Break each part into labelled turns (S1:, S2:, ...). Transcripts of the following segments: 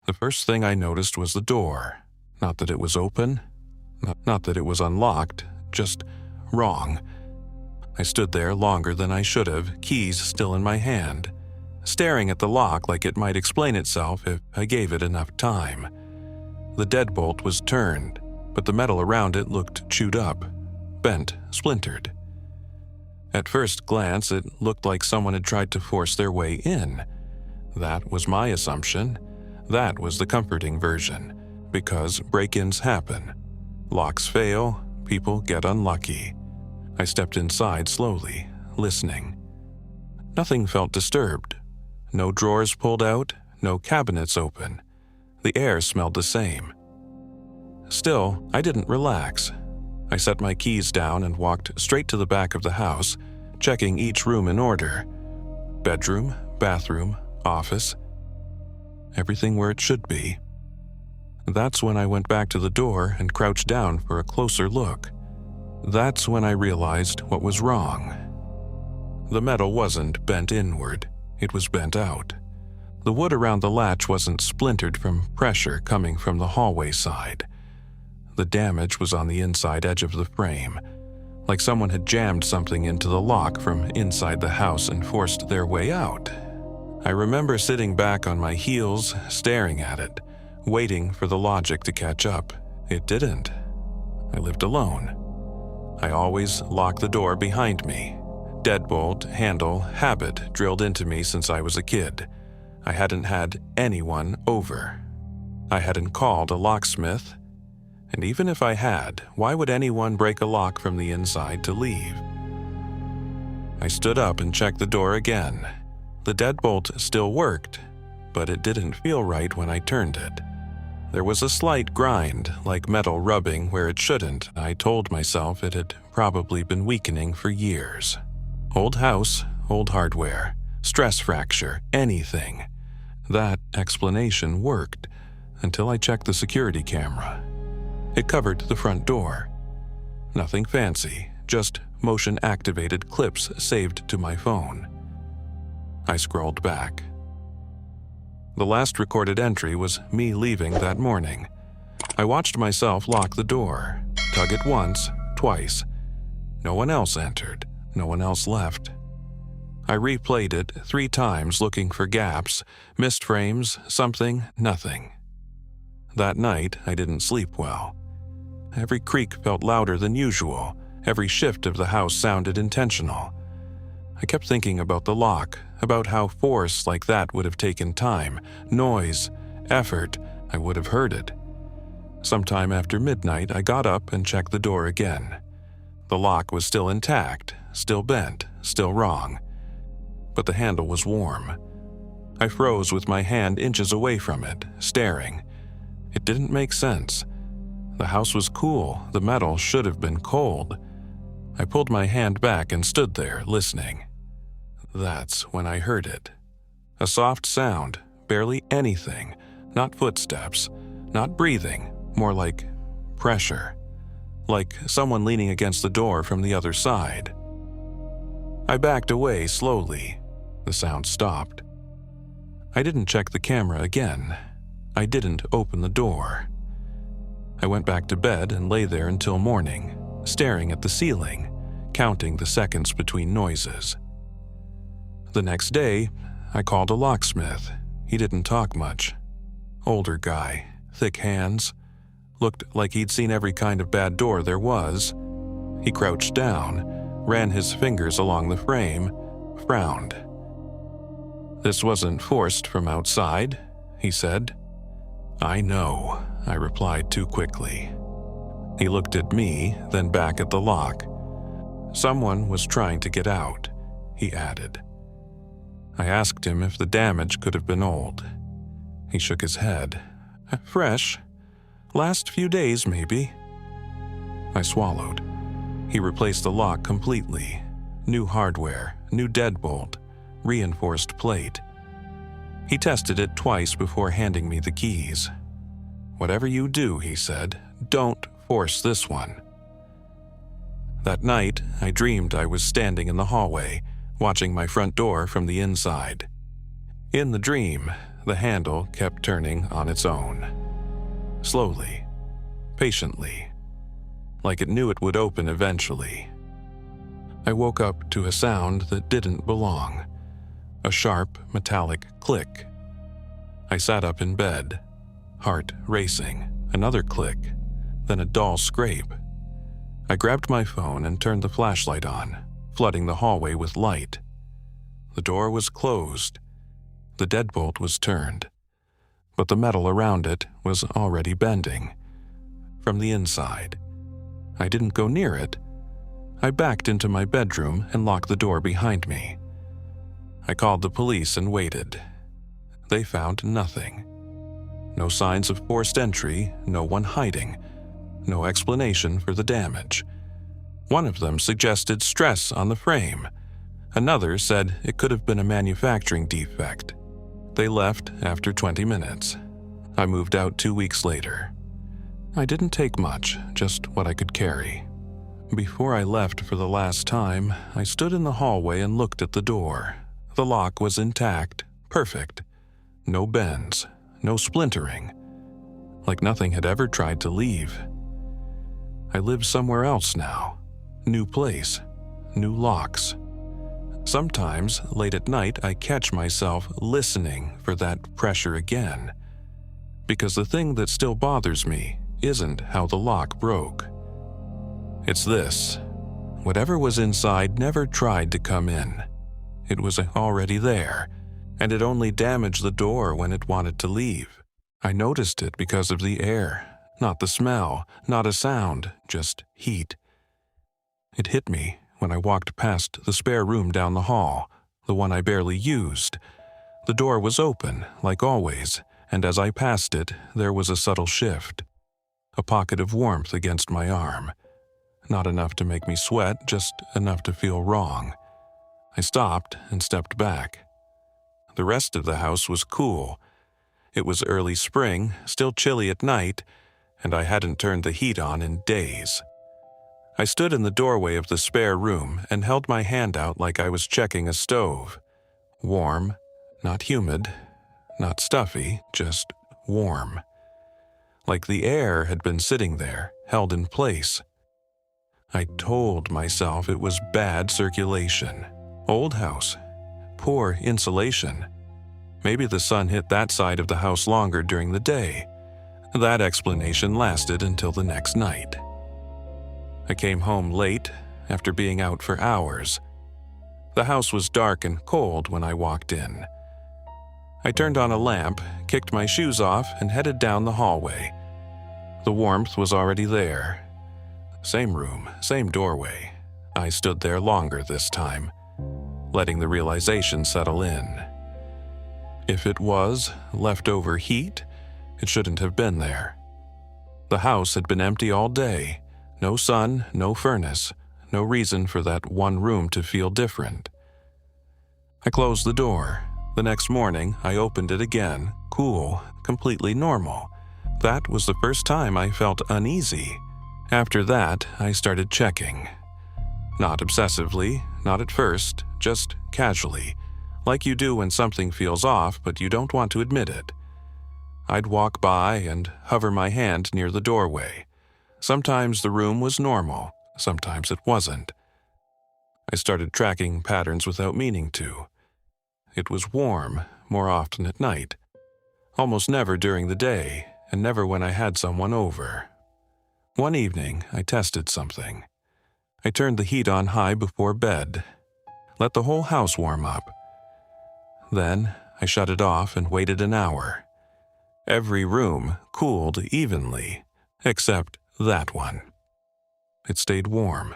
S1: The first thing I noticed was the door. Not that it was open, not that it was unlocked, just wrong. I stood there longer than I should have, keys still in my hand, staring at the lock like it might explain itself if I gave it enough time. The deadbolt was turned, but the metal around it looked chewed up, bent, splintered. At first glance, it looked like someone had tried to force their way in. That was my assumption. That was the comforting version, because break-ins happen. Locks fail, people get unlucky. I stepped inside slowly, listening. Nothing felt disturbed. No drawers pulled out, no cabinets open. The air smelled the same. Still, I didn't relax. I set my keys down and walked straight to the back of the house, checking each room in order. Bedroom, bathroom, office. Everything where it should be. That's when I went back to the door and crouched down for a closer look. That's when I realized what was wrong. The metal wasn't bent inward, it was bent out. The wood around the latch wasn't splintered from pressure coming from the hallway side. The damage was on the inside edge of the frame, like someone had jammed something into the lock from inside the house and forced their way out. I remember sitting back on my heels, staring at it, waiting for the logic to catch up. It didn't. I lived alone. I always locked the door behind me. Deadbolt, handle, habit drilled into me since I was a kid. I hadn't had anyone over. I hadn't called a locksmith. And even if I had, why would anyone break a lock from the inside to leave? I stood up and checked the door again. The deadbolt still worked, but it didn't feel right when I turned it. There was a slight grind, like metal rubbing where it shouldn't. I told myself it had probably been weakening for years. Old house, old hardware, stress fracture, anything. That explanation worked until I checked the security camera. It covered the front door. Nothing fancy, just motion-activated clips saved to my phone. I scrolled back. The last recorded entry was me leaving that morning. I watched myself lock the door, tug it once, twice. No one else entered, no one else left. I replayed it 3 times looking for gaps, missed frames, something, nothing. That night, I didn't sleep well. Every creak felt louder than usual. Every shift of the house sounded intentional. I kept thinking about the lock, about how force like that would have taken time, noise, effort. I would have heard it. Sometime after midnight, I got up and checked the door again. The lock was still intact, still bent, still wrong. But the handle was warm. I froze with my hand inches away from it, staring. It didn't make sense. The house was cool, the metal should have been cold. I pulled my hand back and stood there, listening. That's when I heard it. A soft sound, barely anything, not footsteps, not breathing, more like pressure. Like someone leaning against the door from the other side. I backed away slowly. The sound stopped. I didn't check the camera again. I didn't open the door. I went back to bed and lay there until morning, staring at the ceiling, counting the seconds between noises. The next day, I called a locksmith. He didn't talk much. Older guy, thick hands, looked like he'd seen every kind of bad door there was. He crouched down, ran his fingers along the frame, frowned. "This wasn't forced from outside," he said. "I know," I replied too quickly. He looked at me, then back at the lock. "Someone was trying to get out," he added. I asked him if the damage could have been old. He shook his head. "Fresh. Last few days, maybe." I swallowed. He replaced the lock completely. New hardware, new deadbolt, reinforced plate. He tested it twice before handing me the keys. "Whatever you do," he said, "don't force this one." That night, I dreamed I was standing in the hallway, watching my front door from the inside. In the dream, the handle kept turning on its own. Slowly, patiently, like it knew it would open eventually. I woke up to a sound that didn't belong. A sharp, metallic click. I sat up in bed, heart racing. Another click, then a dull scrape. I grabbed my phone and turned the flashlight on, flooding the hallway with light. The door was closed. The deadbolt was turned, but the metal around it was already bending. From the inside. I didn't go near it. I backed into my bedroom and locked the door behind me. I called the police and waited. They found nothing. No signs of forced entry, no one hiding, no explanation for the damage. One of them suggested stress on the frame. Another said it could have been a manufacturing defect. They left after 20 minutes. I moved out 2 weeks later. I didn't take much, just what I could carry. Before I left for the last time, I stood in the hallway and looked at the door. The lock was intact, perfect. No bends, no splintering. Like nothing had ever tried to leave. I live somewhere else now. New place, new locks. Sometimes, late at night, I catch myself listening for that pressure again. Because the thing that still bothers me isn't how the lock broke. It's this. Whatever was inside never tried to come in. It was already there, and it only damaged the door when it wanted to leave. I noticed it because of the air, not the smell, not a sound, just heat. It hit me when I walked past the spare room down the hall, the one I barely used. The door was open, like always, and as I passed it, there was a subtle shift. A pocket of warmth against my arm. Not enough to make me sweat, just enough to feel wrong. I stopped and stepped back. The rest of the house was cool. It was early spring, still chilly at night, and I hadn't turned the heat on in days. I stood in the doorway of the spare room and held my hand out like I was checking a stove. Warm, not humid, not stuffy, just warm. Like the air had been sitting there, held in place. I told myself it was bad circulation. Old house. Poor insulation. Maybe the sun hit that side of the house longer during the day. That explanation lasted until the next night. I came home late, after being out for hours. The house was dark and cold when I walked in. I turned on a lamp, kicked my shoes off, and headed down the hallway. The warmth was already there. Same room, same doorway. I stood there longer this time, letting the realization settle in. If it was leftover heat, it shouldn't have been there. The house had been empty all day. No sun, no furnace, no reason for that one room to feel different. I closed the door. The next morning, I opened it again, cool, completely normal. That was the first time I felt uneasy. After that, I started checking. Not obsessively, not at first, just casually, like you do when something feels off but you don't want to admit it. I'd walk by and hover my hand near the doorway. Sometimes the room was normal, sometimes it wasn't. I started tracking patterns without meaning to. It was warm, more often at night. Almost never during the day, and never when I had someone over. One evening, I tested something. I turned the heat on high before bed, let the whole house warm up. Then, I shut it off and waited an hour. Every room cooled evenly, except that one. It stayed warm,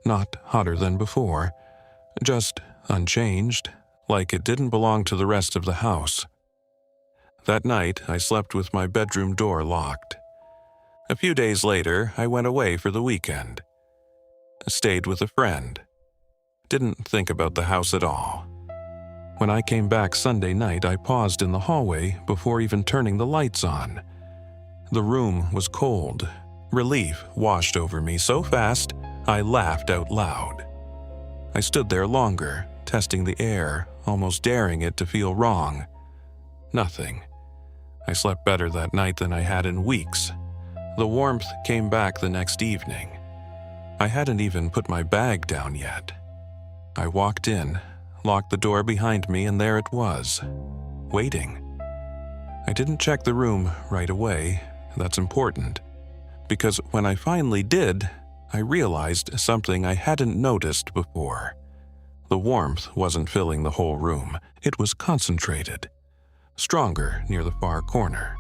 S1: not hotter than before, just unchanged, like it didn't belong to the rest of the house. That night, I slept with my bedroom door locked. A few days later, I went away for the weekend. Stayed with a friend. Didn't think about the house at all. When I came back Sunday night, I paused in the hallway before even turning the lights on. The room was cold. Relief washed over me so fast, I laughed out loud. I stood there longer, testing the air, almost daring it to feel wrong. Nothing. I slept better that night than I had in weeks. The warmth came back the next evening. I hadn't even put my bag down yet. I walked in, locked the door behind me, and there it was, waiting. I didn't check the room right away. That's important, because when I finally did, I realized something I hadn't noticed before. The warmth wasn't filling the whole room. It was concentrated, stronger near the far corner,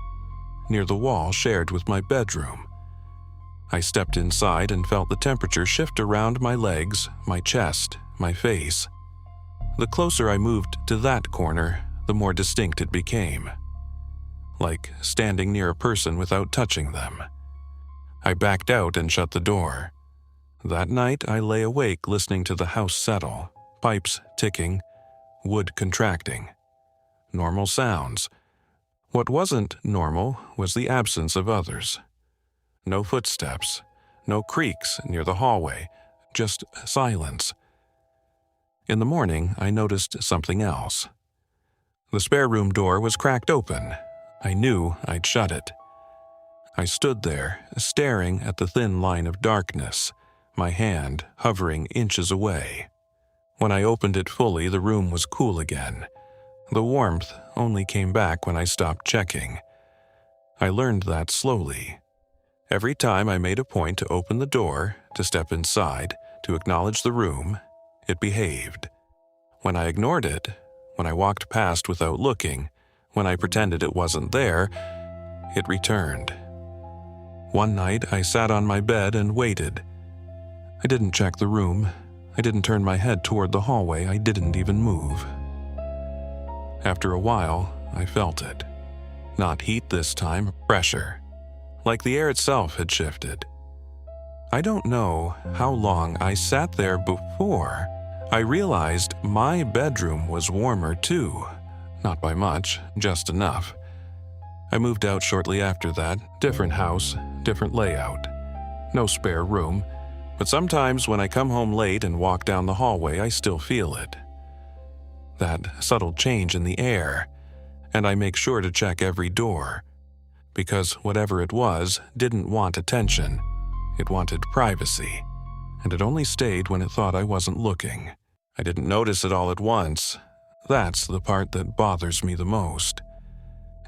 S1: near the wall shared with my bedroom. I stepped inside and felt the temperature shift around my legs, my chest, my face. The closer I moved to that corner, the more distinct it became, like standing near a person without touching them. I backed out and shut the door. That night, I lay awake listening to the house settle, pipes ticking, wood contracting. Normal sounds. What wasn't normal was the absence of others. No footsteps, no creaks near the hallway, just silence. In the morning, I noticed something else. The spare room door was cracked open. I knew I'd shut it. I stood there, staring at the thin line of darkness, my hand hovering inches away. When I opened it fully, the room was cool again. The warmth only came back when I stopped checking. I learned that slowly. Every time I made a point to open the door, to step inside, to acknowledge the room, it behaved. When I ignored it, when I walked past without looking, when I pretended it wasn't there, it returned. One night, I sat on my bed and waited. I didn't check the room. I didn't turn my head toward the hallway. I didn't even move. After a while, I felt it. Not heat this time, pressure. Like the air itself had shifted. I don't know how long I sat there before I realized my bedroom was warmer too. Not by much, just enough. I moved out shortly after that, different house, different layout. No spare room, but sometimes when I come home late and walk down the hallway, I still feel it. That subtle change in the air, and I make sure to check every door. Because whatever it was didn't want attention. It wanted privacy, and it only stayed when it thought I wasn't looking. I didn't notice it all at once. That's the part that bothers me the most.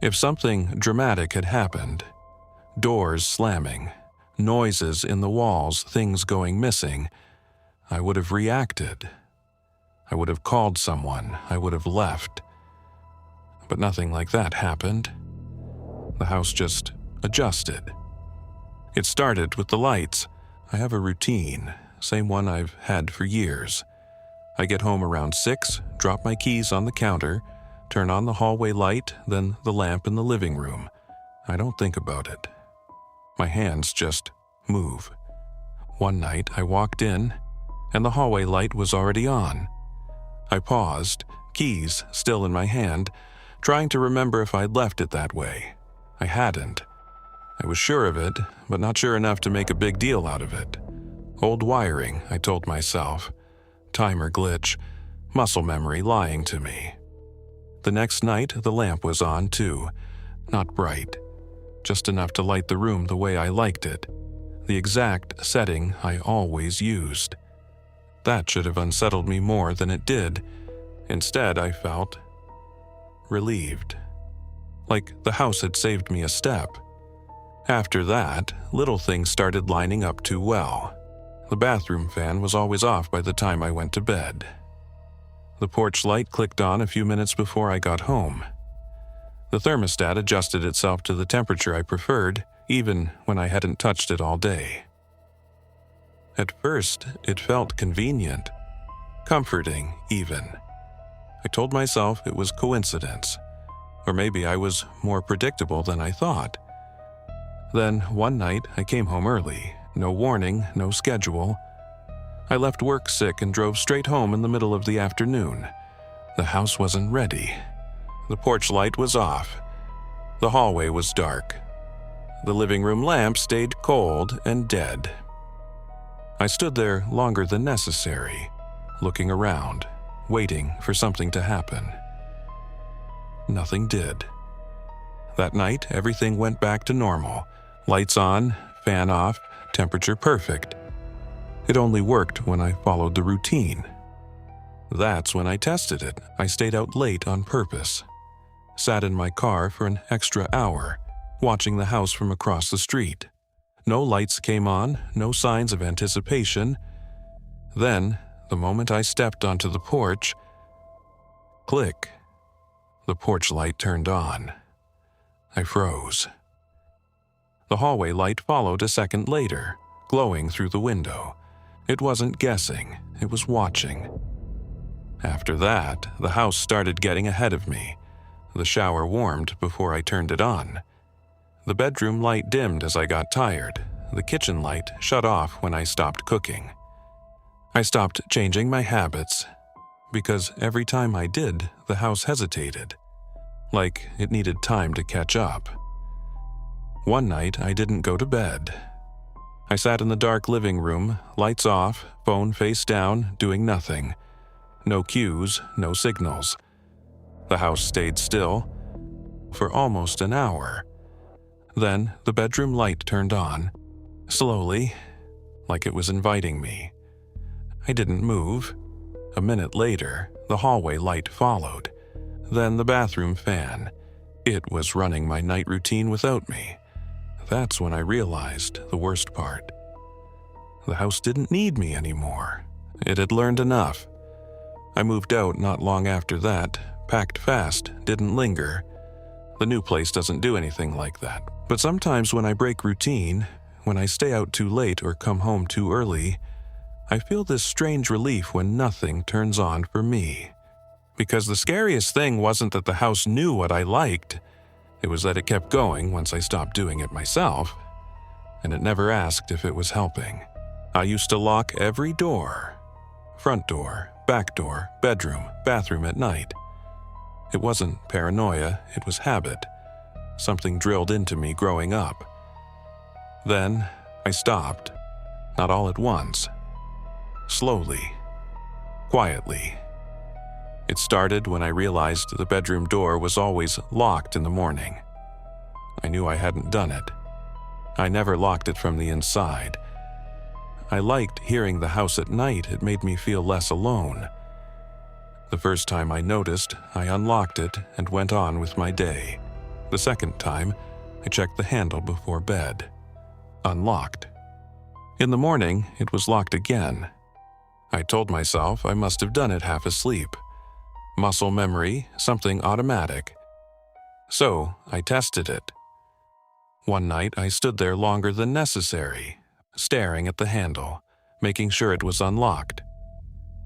S1: If something dramatic had happened, doors slamming, noises in the walls, things going missing, I would have reacted. I would have called someone. I would have left. But nothing like that happened. The house just adjusted. It started with the lights. I have a routine, same one I've had for years. I get home around 6, drop my keys on the counter, turn on the hallway light, then the lamp in the living room. I don't think about it. My hands just move. One night I walked in, and the hallway light was already on. I paused, keys still in my hand, trying to remember if I'd left it that way. I hadn't. I was sure of it, but not sure enough to make a big deal out of it. Old wiring, I told myself. Timer glitch, muscle memory lying to me. The next night, the lamp was on too. Not bright. Just enough to light the room the way I liked it. The exact setting I always used. That should have unsettled me more than it did. Instead, I felt relieved. Like the house had saved me a step. After that, little things started lining up too well. The bathroom fan was always off by the time I went to bed. The porch light clicked on a few minutes before I got home. The thermostat adjusted itself to the temperature I preferred, even when I hadn't touched it all day. At first, it felt convenient, comforting even. I told myself it was coincidence, or maybe I was more predictable than I thought. Then, one night, I came home early. No warning, no schedule. I left work sick and drove straight home in the middle of the afternoon. The house wasn't ready. The porch light was off. The hallway was dark. The living room lamp stayed cold and dead. I stood there longer than necessary, looking around, waiting for something to happen. Nothing did. That night, everything went back to normal. Lights on, fan off, temperature perfect. It only worked when I followed the routine. That's when I tested it. I stayed out late on purpose. Sat in my car for an extra hour, watching the house from across the street. No lights came on, no signs of anticipation. Then, the moment I stepped onto the porch, click, the porch light turned on. I froze. The hallway light followed a second later, glowing through the window. It wasn't guessing, it was watching. After that, the house started getting ahead of me. The shower warmed before I turned it on. The bedroom light dimmed as I got tired. The kitchen light shut off when I stopped cooking. I stopped changing my habits, because every time I did, the house hesitated, like it needed time to catch up. One night, I didn't go to bed. I sat in the dark living room, lights off, phone face down, doing nothing. No cues, no signals. The house stayed still for almost an hour. Then the bedroom light turned on, slowly, like it was inviting me. I didn't move. A minute later, the hallway light followed. Then the bathroom fan. It was running my night routine without me. That's when I realized the worst part. The house didn't need me anymore. It had learned enough. I moved out not long after that, packed fast, didn't linger. The new place doesn't do anything like that. But sometimes when I break routine, when I stay out too late or come home too early, I feel this strange relief when nothing turns on for me. Because the scariest thing wasn't that the house knew what I liked. It was that it kept going once I stopped doing it myself. And it never asked if it was helping. I used to lock every door. Front door, back door, bedroom, bathroom at night. It wasn't paranoia, it was habit. Something drilled into me growing up. Then I stopped. Not all at once. Slowly. Quietly. It started when I realized the bedroom door was always locked in the morning. I knew I hadn't done it. I never locked it from the inside. I liked hearing the house at night. It made me feel less alone. The first time I noticed, I unlocked it and went on with my day. The second time, I checked the handle before bed. Unlocked. In the morning, it was locked again. I told myself I must have done it half asleep. Muscle memory, something automatic. So, I tested it. One night, I stood there longer than necessary, staring at the handle, making sure it was unlocked.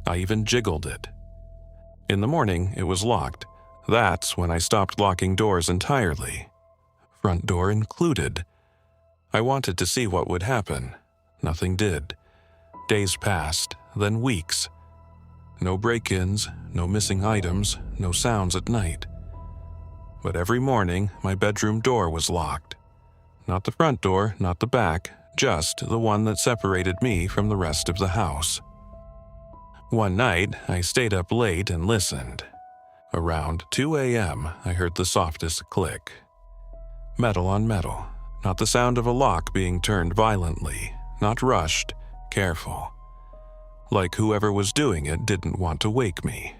S1: I even jiggled it. In the morning, it was locked. That's when I stopped locking doors entirely. Front door included. I wanted to see what would happen. Nothing did. Days passed, then weeks. No break-ins, no missing items, no sounds at night. But every morning, my bedroom door was locked. Not the front door, not the back, just the one that separated me from the rest of the house. One night, I stayed up late and listened. Around 2 a.m., I heard the softest click. Metal on metal, not the sound of a lock being turned violently, not rushed, careful. Like whoever was doing it didn't want to wake me.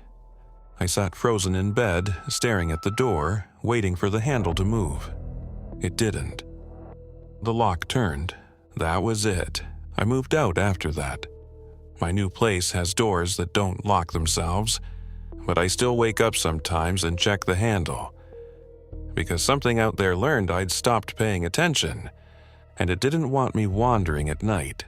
S1: I sat frozen in bed, staring at the door, waiting for the handle to move. It didn't. The lock turned. That was it. I moved out after that. My new place has doors that don't lock themselves, but I still wake up sometimes and check the handle. Because something out there learned I'd stopped paying attention, and it didn't want me wandering at night.